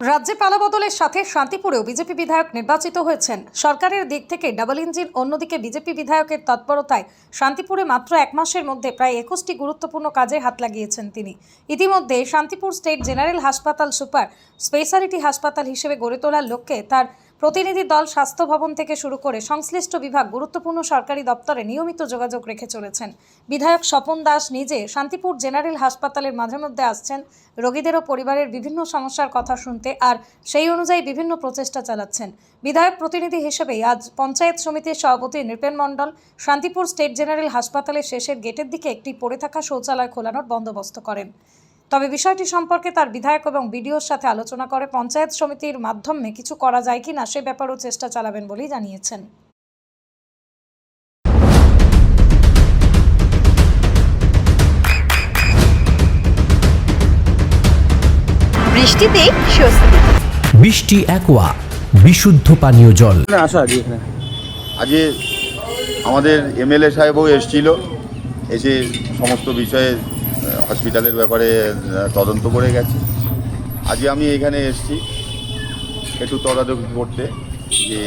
রাজ্যে পালাবদলের সাথে শান্তিপুরেও বিজেপি বিধায়ক নির্বাচিত হয়েছেন। সরকারের দিক থেকে ডাবল ইঞ্জিন, অন্যদিকে বিজেপি বিধায়কের তৎপরতায় শান্তিপুরে মাত্র এক মাসের মধ্যে প্রায় 21টি গুরুত্বপূর্ণ কাজে হাত লাগিয়েছেন তিনি। ইতিমধ্যে শান্তিপুর স্টেট জেনারেল হাসপাতাল সুপার স্পেশালিটি হাসপাতাল হিসেবে গড়ে তোলার লক্ষ্যে তার প্রতিনিধি দল স্বাস্থ্য ভবন থেকে শুরু করে সংশ্লিষ্ট বিভাগ গুরুত্বপূর্ণ সরকারি দপ্তরে নিয়মিত যোগাযোগ রেখে চলেছেন। বিধায়ক স্বপন দাস নিজে শান্তিপুর জেনারেল হাসপাতালের মাঝে মধ্যে আসছেন রোগীদের ও পরিবারের বিভিন্ন সমস্যার কথা শুনতে, আর সেই অনুযায়ী বিভিন্ন প্রচেষ্টা চালাচ্ছেন। বিধায়ক প্রতিনিধি হিসেবেই আজ পঞ্চায়েত সমিতির সভাপতি নৃপেন মণ্ডল শান্তিপুর স্টেট জেনারেল হাসপাতালের শেষের গেটের দিকে একটি পড়ে থাকা শৌচালয় খোলানোর বন্দোবস্ত করেন। তবে বিষয়টি সম্পর্কে তার বিধায়ক এবং বিডিওর সাথে আলোচনা করে পঞ্চায়েত সমিতির মাধ্যমে কিছু করা যায় কিনা সে ব্যাপারেও চেষ্টা চালাবেন বলেই জানিয়েছেন। বৃষ্টিতে স্বস্তি। বৃষ্টি অ্যাকোয়া বিশুদ্ধ পানীয় জল। আজকে আমাদের এমএলএ সাহেবও এসেছিল, এসে সমস্ত বিষয়ে হসপিটালের ব্যাপারে তদন্ত করে গেছে। আজকে আমি এখানে এসেছি একটু তদারকি করতে, যে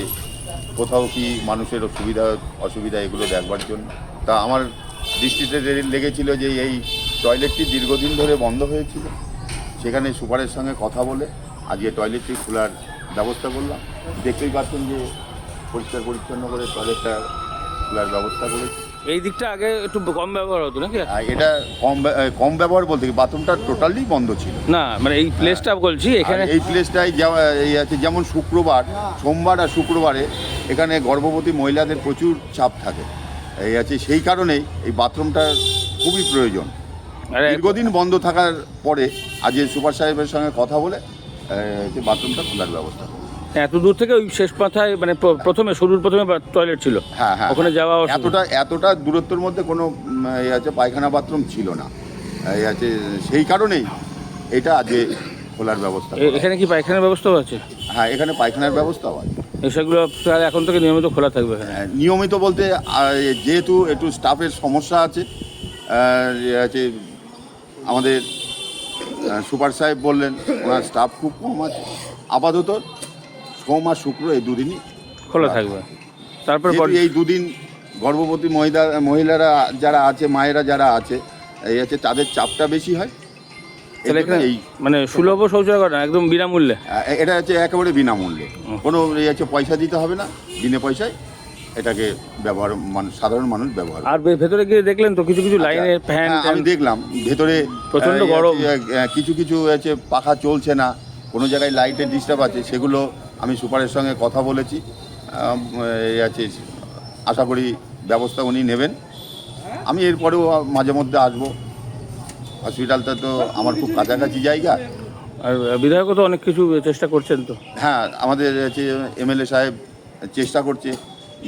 কোথাও কি মানুষের সুবিধা অসুবিধা এগুলো দেখবার জন্য। তা আমার দৃষ্টিতে লেগেছিল যে এই টয়লেটটি দীর্ঘদিন ধরে বন্ধ হয়েছিল, সেখানে সুপারের সঙ্গে কথা বলে আজকে টয়লেটটি খোলার ব্যবস্থা করলাম। দেখতেই পাচ্ছেন যে পরিষ্কার পরিচ্ছন্ন করে টয়লেটটা খোলার ব্যবস্থা করেছি। এই দিকটা আগে একটু কম ব্যবহার হতো নাকি? এটা কম ব্যবহার বলতে কি, বাথরুমটা টোটালি বন্ধ ছিল না, মানে এই প্লেসটা বলছি এখানে। এই প্লেসটাই এই আছে, যেমন শুক্রবার, সোমবার আর শুক্রবারে এখানে গর্ভবতী মহিলাদের প্রচুর চাপ থাকে, এই আছে সেই কারণেই এই বাথরুমটা খুবই প্রয়োজন। দীর্ঘদিন বন্ধ থাকার পরে আজ সুপার সাহেবের সঙ্গে কথা বলে বাথরুমটা খোলার ব্যবস্থা। এত দূর থেকে ওই শেষ মাথায় মানে শুরুর প্রথমে টয়লেট ছিল, হ্যাঁ হ্যাঁ, ওখানে যাওয়া এতটা দূরত্বের মধ্যে কোনো আছে পায়খানা বাথরুম ছিল না, এই আছে সেই কারণেই এটা আজকে খোলার ব্যবস্থা। এখানে কি পায়খানার ব্যবস্থাও আছে? হ্যাঁ, এখানে পায়খানার ব্যবস্থাও আছে। সেগুলো এখন থেকে নিয়মিত খোলা থাকবে? নিয়মিত বলতে যেহেতু একটু স্টাফের সমস্যা আছে, আছে আমাদের সুপার সাহেব বললেন ওনার স্টাফ খুব কম আছে, আপাতত সোম আর শুক্র এই দুদিনই খোলা থাকবে। তারপর এই দুদিন গর্ভবতী মহিলারা যারা আছে, মায়েরা যারা আছে, এই আছে তাদের চাপটা বেশি হয়। এই মানে সুলভ শৌচাগার না, একদম বিনামূল্যে? এটা হচ্ছে একেবারে বিনামূল্যে, কোনো এই আছে পয়সা দিতে হবে না, বিনা পয়সায় এটাকে ব্যবহার সাধারণ মানুষ ব্যবহার। আর ভেতরে গিয়ে দেখলেন তো কিছু কিছু লাইনের ফ্যান? আমি দেখলাম ভেতরে প্রচণ্ড গরম, কিছু আছে পাখা চলছে না, কোনো জায়গায় লাইটের ডিস্টার্ব আছে, সেগুলো আমি সুপারের সঙ্গে কথা বলেছি, এই আছে আশা করি ব্যবস্থা উনি নেবেন। আমি এরপরেও মাঝে মধ্যে আসবো, হসপিটালটা তো আমার খুব কাছাকাছি জায়গা। আর বিধায়কও তো অনেক কিছু চেষ্টা করছেন তো? হ্যাঁ, আমাদের হচ্ছে এমএলএ সাহেব চেষ্টা করছে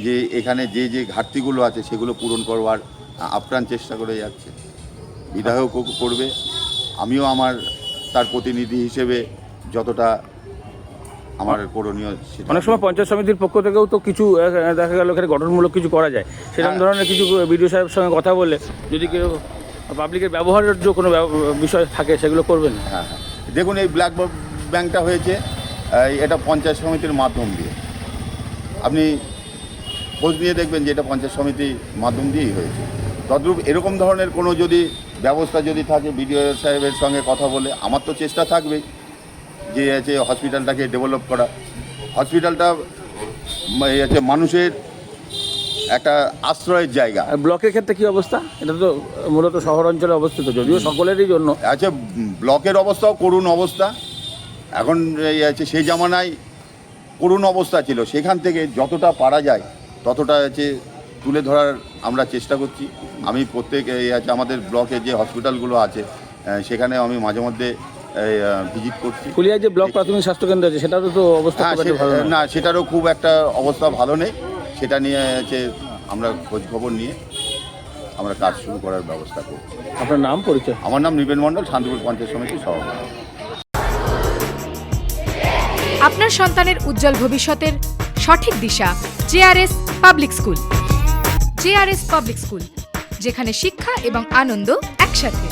যে এখানে যে ঘাটতিগুলো আছে সেগুলো পূরণ করবার আপ্রাণ চেষ্টা করে যাচ্ছে। বিধায়কও করবে, আমিও তার প্রতিনিধি হিসেবে যতটা আমার করণীয়। অনেক সময় পঞ্চায়েত সমিতির পক্ষ থেকেও তো কিছু দেখা গেল এখানে গঠনমূলক কিছু করা যায়, সেরকম ধরনের কিছু বিডিও সাহেবের সঙ্গে কথা বলে যদি কেউ পাবলিকের ব্যবহারের যে কোনো বিষয় থাকে সেগুলো করবেন। হ্যাঁ হ্যাঁ, দেখুন এই ব্ল্যাক ব্যাংকটা হয়েছে এটা পঞ্চায়েত সমিতির মাধ্যম দিয়ে, আপনি খোঁজ নিয়ে দেখবেন যে এটা পঞ্চায়েত সমিতির মাধ্যম দিয়েই হয়েছে। তদ্রূপ এরকম ধরনের কোনো যদি ব্যবস্থা যদি থাকে বিডিও সাহেবের সঙ্গে কথা বলে, আমার তো চেষ্টা থাকবেই যে আছে হসপিটালটাকে ডেভেলপ করা। হসপিটালটা আছে মানুষের একটা আশ্রয়ের জায়গা। ব্লকের ক্ষেত্রে কী অবস্থা? এটা তো মূলত শহর অঞ্চলে অবস্থিত, যদিও সকলেরই জন্য। আচ্ছা, ব্লকের অবস্থাও করুণ অবস্থা। এখন এই আছে সেই জামানায় করুণ অবস্থা ছিল, সেখান থেকে যতটা পারা যায় ততটা আছে তুলে ধরার আমরা চেষ্টা করছি। আমি প্রত্যেক এই আছে আমাদের ব্লকে যে হসপিটালগুলো আছে সেখানে আমি মাঝে মধ্যে ভিজিট করছি। ফুলিয়ায় যে ব্লক প্রাথমিক স্বাস্থ্যকেন্দ্র আছে সেটারও তো অবস্থা ভালো না, সেটারও খুব একটা অবস্থা ভালো নেই। সেটা নিয়ে আছে আমরা খোঁজ খবর নিয়ে আমরা কাজ শুরু করার ব্যবস্থা করছি। আপনার নাম, পরিচয়? আমার নাম নৃপেন মণ্ডল, শান্তিপুর পঞ্চায়েত সমিতির সভাপতি। আপনার সন্তানের উজ্জ্বল ভবিষ্যতের সঠিক দিশা JRS public school. JRS public school, যেখানে শিক্ষা এবং আনন্দ একসাথে।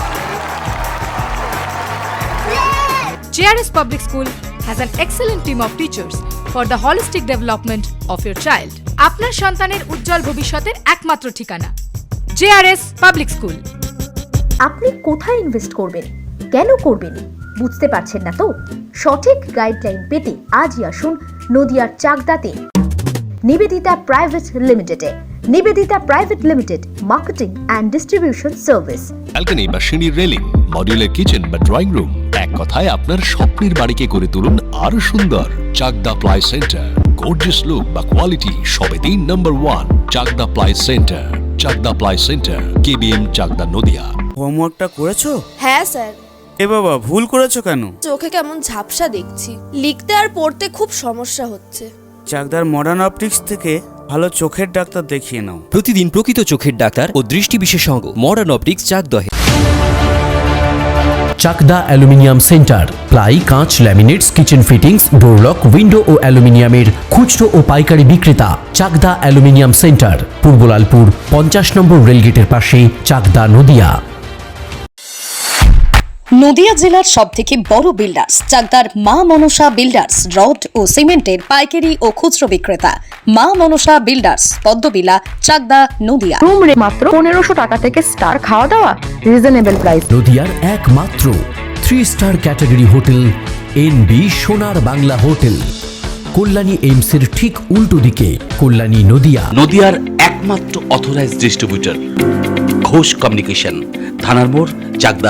JRS public school, has an excellent team of teachers for the holistic development of your child. আপনার সন্তানের উজ্জ্বল ভবিষ্যতের একমাত্র ঠিকানা JRS পাবলিক স্কুল। আপনি কোথায় ইনভেস্ট করবেন, কেন করবেন, বুঝতে পারছেন না তো? সঠিক গাইডলাইন পেতে আজই আসুন নদিয়ার চাকদাতে নিবেদিতা প্রাইভেট লিমিটেডে। Nivedita private limited, marketing and distribution service. Balcony বা সিঁড়ির রেলিং, মডিউলার কিচেন বা ড্রয়িং রুম, এক কথায় আপনার স্বপ্নের বাড়িকে করে তুলুন আরো সুন্দর। Chakda ply centre, gorgeous look বা কোয়ালিটি সবেতেই number 1। Chakda ply centre, Chakda ply centre, KBM Chakda Nadia. হোমওয়ার্কটা করেছো? হ্যাঁ স্যার। এ বাবা, ভুল করেছো কেন? চোখে কেমন ঝাপসা দেখছি, লিখতে আর পড়তে খুব সমস্যা হচ্ছে। চাকদার মডার্ন অপটিক্স থেকে ভালো চোখের ডাক্তার দেখিয়ে নাও। প্রতিদিন প্রকৃত চোখের ডাক্তার ও দৃষ্টি বিশেষজ্ঞ মডার্ন অপটিক্স চাকদহে। চাকদা অ্যালুমিনিয়াম সেন্টার, প্লাই, কাঁচ, laminates, kitchen fittings, door lock, window ও অ্যালুমিনিয়ামের খুচরো ও পাইকারি বিক্রেতা। Chakda aluminium centre, Purbalalpur 50 number রেলগেটের পাশে, চাকদা নদিয়া। নদিয়া জেলার সবথেকে বড় বিল্ডার্স চাকদার মা মনসা বিল্ডার্স, রড ও সিমেন্টের পাইকারি ও খুচরো বিক্রেতা। মা মনসা বিল্ডার্স, পদ্মবিলা, চাকদা নদিয়া। রুম রে মাত্র 1500 টাকা থেকে স্টার, খাওয়া দাওয়া রিজনেবল প্রাইস। নদিয়ার একমাত্র 3 স্টার ক্যাটাগরি হোটেল NB সোনার বাংলা হোটেল, কল্যাণী এইমসের ঠিক উল্টো দিকে, কল্যাণী নদিয়া। নদিয়ার একমাত্র অথরাইজড ডিস্ট্রিবিউটর ঘোষ কমিউনিকেশন, থানার মোড়, চাকদা